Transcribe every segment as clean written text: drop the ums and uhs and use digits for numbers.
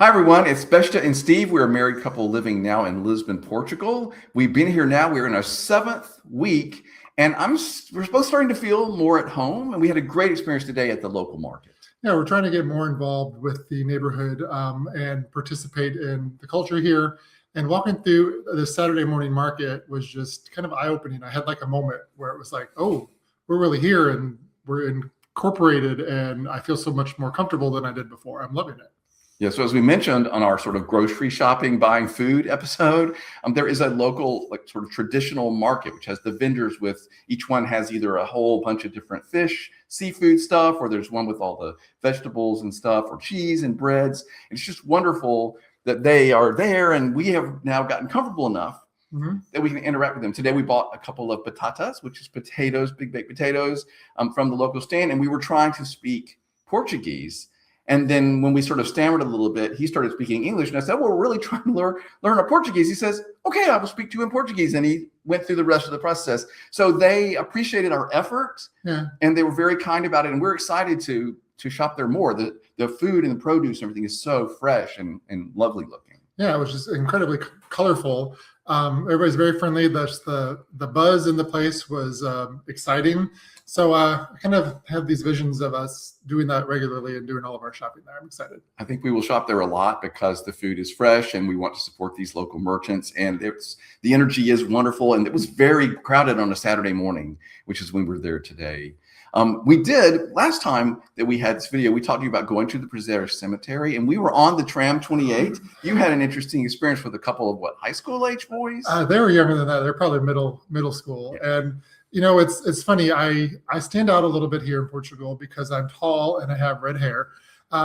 Hi, everyone. It's Besta and Steve. We're a married couple living now in Lisbon, Portugal. We've been here now. We're in our 7th week, and we're both starting to feel more at home. And we had a great experience today at the local market. Yeah, we're trying to get more involved with the neighborhood and participate in the culture here. And walking through the Saturday morning market was just kind of eye-opening. I had like a moment where it was like, oh, we're really here and we're incorporated, and I feel so much more comfortable than I did before. I'm loving it. Yeah, so as we mentioned on our sort of grocery shopping, buying food episode, there is a local, like sort of traditional market, which has the vendors with, each one has either a whole bunch of different fish, seafood stuff, or there's one with all the vegetables and stuff, or cheese and breads. And it's just wonderful that they are there, and we have now gotten comfortable enough that we can interact with them. Today, we bought a couple of batatas, which is potatoes, big baked potatoes, from the local stand, and we were trying to speak Portuguese. And then when we sort of stammered a little bit, he started speaking English. And I said, well, we're really trying to learn a Portuguese. He says, okay, I will speak to you in Portuguese. And he went through the rest of the process. So they appreciated our effort, and they were very kind about it. And we're excited to shop there more. The food and the produce and everything is so fresh and lovely looking. Yeah, it was just incredibly colorful. Everybody's very friendly. The buzz in the place was exciting. So I kind of have these visions of us doing that regularly and doing all of our shopping there. I'm excited. I think we will shop there a lot because the food is fresh and we want to support these local merchants. And the energy is wonderful. And it was very crowded on a Saturday morning, which is when we're there today. We did, last time that we had this video, we talked to you about going to the Preserve Cemetery, and we were on the tram 28. You had an interesting experience with a couple of high school age boys? They were younger than that. They're probably middle school. Yeah. And you know, it's funny. I stand out a little bit here in Portugal because I'm tall and I have red hair,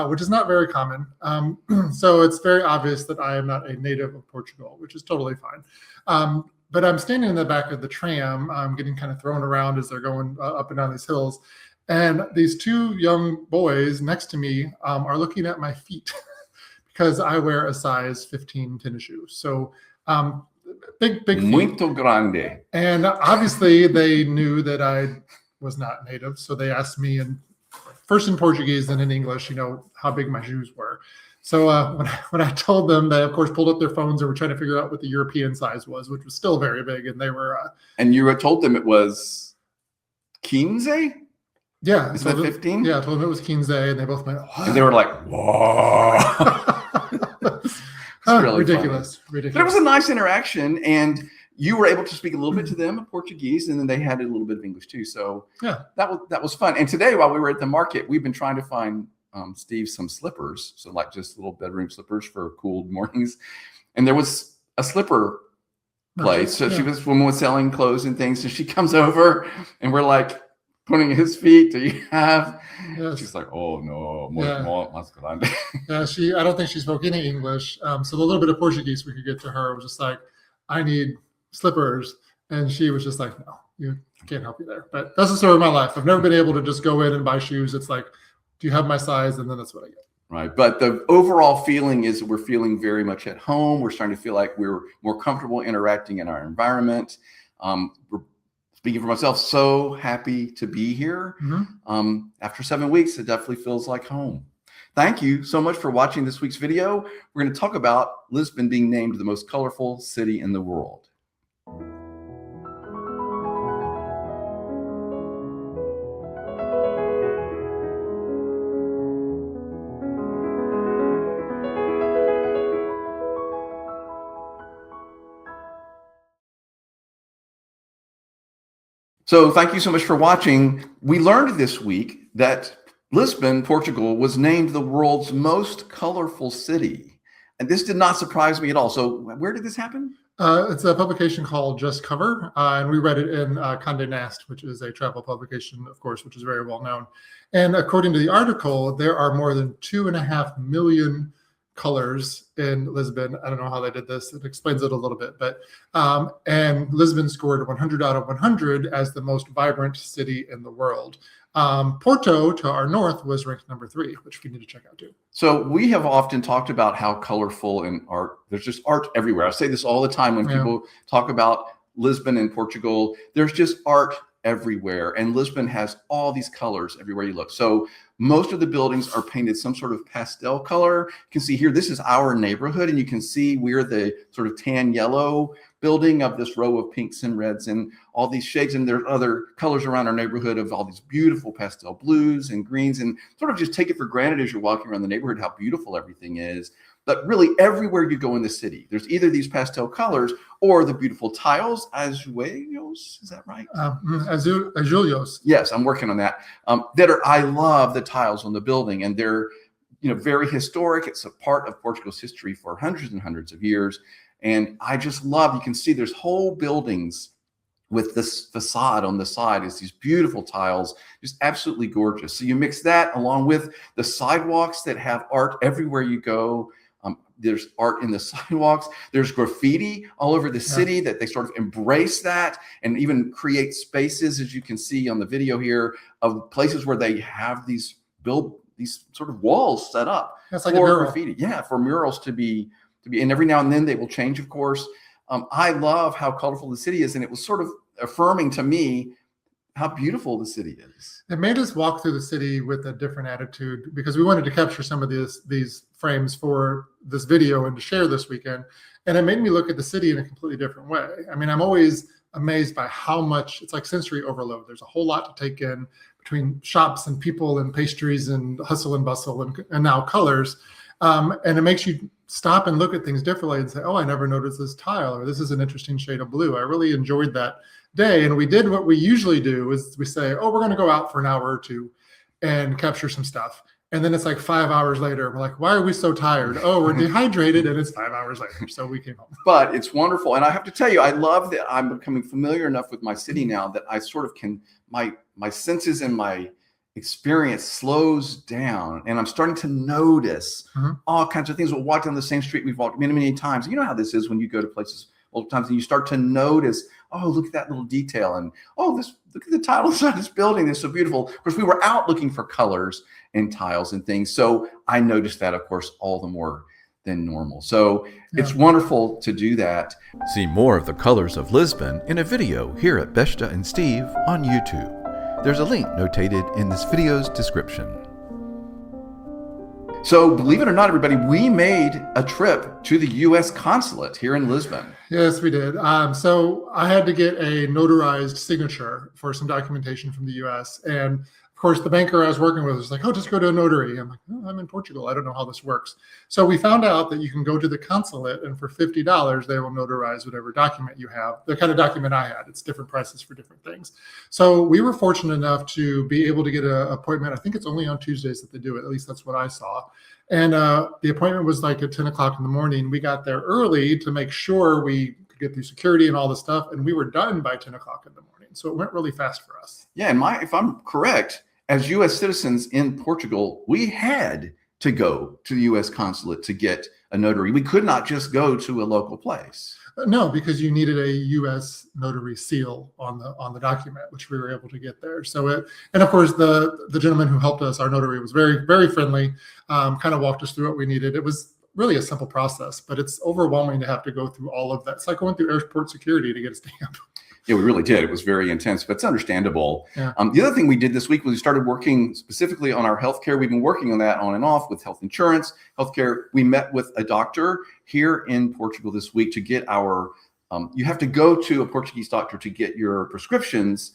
which is not very common. So it's very obvious that I am not a native of Portugal, which is totally fine. But I'm standing in the back of the tram. I'm getting kind of thrown around as they're going up and down these hills. And these two young boys next to me are looking at my feet because I wear a size 15 tennis shoe. So big feet. Muito grande. And obviously they knew that I was not native. So they asked me first in Portuguese, then in English, how big my shoes were. So when I told them, they of course pulled up their phones and were trying to figure out what the European size was, which was still very big, and they were. And you told them it was 15? Yeah, is that 15? Yeah, I told them it was 15, and they both went. What? And they were like, "Whoa!" Really ridiculous. But it was a nice interaction, and you were able to speak a little bit to them in Portuguese, and then they had a little bit of English too. So yeah, that was fun. And today, while we were at the market, we've been trying to find Steve some slippers, so like just little bedroom slippers for cool mornings. And there was a slipper place, so this woman was selling clothes and things. So she comes over, and we're like pointing at his feet. Do you have? Yes. She's like, oh no, más grande. Yeah, I don't think she spoke any English. So the little bit of Portuguese we could get to her was just like, I need slippers, and she was just like, no, I can't help you there. But that's the story of my life. I've never been able to just go in and buy shoes. It's like, do you have my size? And then that's what I get. Right. But the overall feeling is we're feeling very much at home. We're starting to feel like we're more comfortable interacting in our environment. We're, speaking for myself, so happy to be here. After 7 weeks, it definitely feels like home. Thank you so much for watching this week's video. We're going to talk about Lisbon being named the most colorful city in the world. So thank you so much for watching. We learned this week that Lisbon, Portugal, was named the world's most colorful city. And this did not surprise me at all. So where did this happen? It's a publication called Just Cover, and we read it in Condé Nast, which is a travel publication, of course, which is very well known. And according to the article, there are more than 2.5 million colors in Lisbon. I don't know how they did this. It explains it a little bit, but and Lisbon scored 100 out of 100 as the most vibrant city in the world. Porto, to our north, was ranked number 3, which we need to check out too. So we have often talked about how colorful and art, there's just art everywhere. I say this all the time when people talk about Lisbon and Portugal. There's just art everywhere. And Lisbon has all these colors everywhere you look. So most of the buildings are painted some sort of pastel color. You can see here, this is our neighborhood, and you can see we're the sort of tan yellow building of this row of pinks and reds and all these shades. And there's other colors around our neighborhood of all these beautiful pastel blues and greens, and sort of just take it for granted as you're walking around the neighborhood how beautiful everything is. But really, everywhere you go in the city, there's either these pastel colors or the beautiful tiles, azulejos, is that right? Azulejos. Yes, I'm working on that. I love the tiles on the building, and they're, very historic. It's a part of Portugal's history for hundreds and hundreds of years. And I just love, you can see there's whole buildings with this facade on the side is these beautiful tiles, just absolutely gorgeous. So you mix that along with the sidewalks that have art everywhere you go. There's art in the sidewalks. There's graffiti all over the city that they sort of embrace that and even create spaces, as you can see on the video here, of places where they have these sort of walls set up for graffiti. Yeah, for murals to be, and every now and then they will change, of course. I love how colorful the city is, and it was sort of affirming to me how beautiful the city is. It made us walk through the city with a different attitude because we wanted to capture some of these frames for this video and to share this weekend. And it made me look at the city in a completely different way. I mean, I'm always amazed by how much, it's like sensory overload. There's a whole lot to take in between shops and people and pastries and hustle and bustle and now colors. And it makes you stop and look at things differently and say, oh, I never noticed this tile, or this is an interesting shade of blue. I really enjoyed that day. And we did what we usually do is we say, oh, we're going to go out for an hour or two and capture some stuff. And then it's like 5 hours later, we're like, why are we so tired? Oh, we're dehydrated, and it's 5 hours later. So we came home. But it's wonderful. And I have to tell you, I love that I'm becoming familiar enough with my city now that I sort of can, my senses and my experience slows down, and I'm starting to notice all kinds of things. We'll walk down the same street we've walked many, many times. You know how this is when you go to places all the times and you start to notice, oh, look at that little detail, and oh, look at the tile inside this building. It's so beautiful. Of course, we were out looking for colors and tiles and things, so I noticed that, of course, all the more than normal. So it's wonderful to do that. See more of the colors of Lisbon in a video here at Besta and Steve on YouTube. There's a link notated in this video's description. So believe it or not, everybody, we made a trip to the US Consulate here in Lisbon. Yes, we did. So I had to get a notarized signature for some documentation from the US. And of course, the banker I was working with was like, oh, just go to a notary. I'm like, oh, I'm in Portugal. I don't know how this works. So we found out that you can go to the consulate, and for $50, they will notarize whatever document you have. The kind of document I had, it's different prices for different things. So we were fortunate enough to be able to get an appointment. I think it's only on Tuesdays that they do it. At least that's what I saw. And the appointment was like at 10 o'clock in the morning. We got there early to make sure we could get through security and all the stuff. And we were done by 10 o'clock in the morning. So it went really fast for us. Yeah, and if I'm correct, as U.S. citizens in Portugal, we had to go to the U.S. Consulate to get a notary. We could not just go to a local place. No, because you needed a U.S. notary seal on the document, which we were able to get there. So and of course, the gentleman who helped us, our notary, was very, very friendly, kind of walked us through what we needed. It was really a simple process, but it's overwhelming to have to go through all of that. It's like going through airport security to get a stamp. Yeah, we really did. It was very intense, but it's understandable. Yeah. The other thing we did this week was we started working specifically on our healthcare. We've been working on that on and off with health insurance, healthcare. We met with a doctor here in Portugal this week to get our, you have to go to a Portuguese doctor to get your prescriptions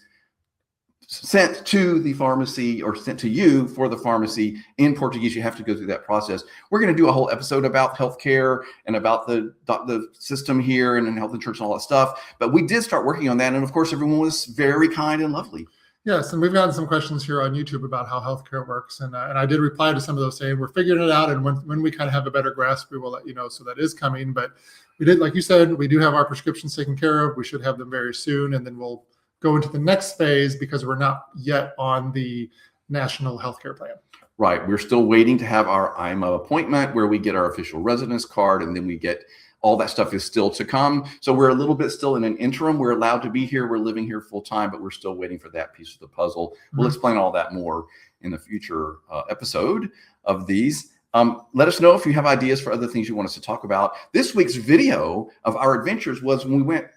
sent to the pharmacy or sent to you for the pharmacy in Portuguese. You have to go through that process. We're going to do a whole episode about healthcare and about the system here and health insurance and all that stuff. But we did start working on that. And of course, everyone was very kind and lovely. Yes, and we've gotten some questions here on YouTube about how healthcare works. And I did reply to some of those saying we're figuring it out. And when we kind of have a better grasp, we will let you know. So that is coming. But we did, like you said, we do have our prescriptions taken care of. We should have them very soon. And then we'll go into the next phase because we're not yet on the national healthcare plan. Right. We're still waiting to have our IMA appointment where we get our official residence card, and then we get all that stuff is still to come. So we're a little bit still in an interim. We're allowed to be here. We're living here full time, but we're still waiting for that piece of the puzzle. We'll explain all that more in a future episode of these. Let us know if you have ideas for other things you want us to talk about. This week's video of our adventures was when we went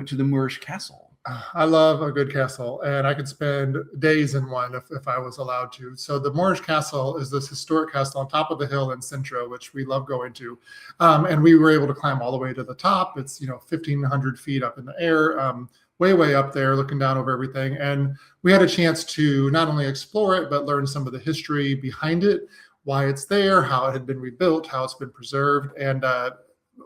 to the Moorish Castle. I love a good castle, and I could spend days in one if I was allowed to. So the Moorish Castle is this historic castle on top of the hill in Sintra, which we love going to. And we were able to climb all the way to the top. It's, 1,500 feet up in the air, way up there, looking down over everything. And we had a chance to not only explore it, but learn some of the history behind it, why it's there, how it had been rebuilt, how it's been preserved. And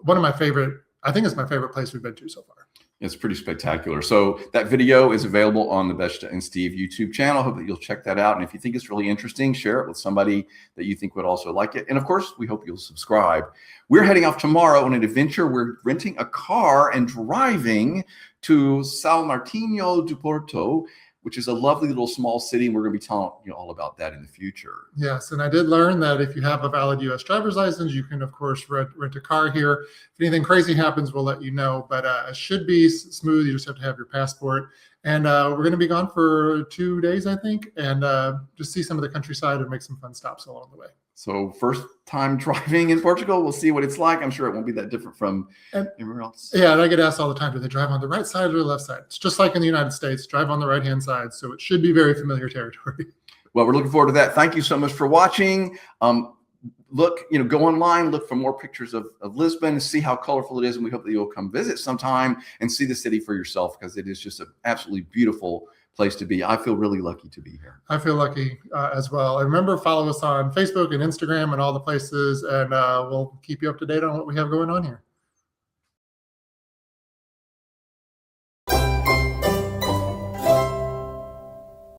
one of my favorite, I think it's my favorite place we've been to so far. It's pretty spectacular. So that video is available on the Besta and Steve YouTube channel. Hope that you'll check that out. And if you think it's really interesting, share it with somebody that you think would also like it. And of course, we hope you'll subscribe. We're heading off tomorrow on an adventure. We're renting a car and driving to São Martinho do Porto, which is a lovely little small city. And we're going to be telling you all about that in the future. Yes, and I did learn that if you have a valid U.S. driver's license, you can, of course, rent a car here. If anything crazy happens, we'll let you know. But it should be smooth. You just have to have your passport. And we're going to be gone for 2 days, I think, and just see some of the countryside and make some fun stops along the way. So first time driving in Portugal, we'll see what it's like. I'm sure it won't be that different from everywhere else. Yeah, and I get asked all the time, do they drive on the right side or the left side? It's just like in the United States, drive on the right-hand side. So it should be very familiar territory. Well, we're looking forward to that. Thank you so much for watching. Look, go online, look for more pictures of Lisbon, see how colorful it is. And we hope that you'll come visit sometime and see the city for yourself, because it is just an absolutely beautiful place to be. I feel really lucky to be here. I feel lucky as well. And remember, follow us on Facebook and Instagram and all the places, and we'll keep you up to date on what we have going on here.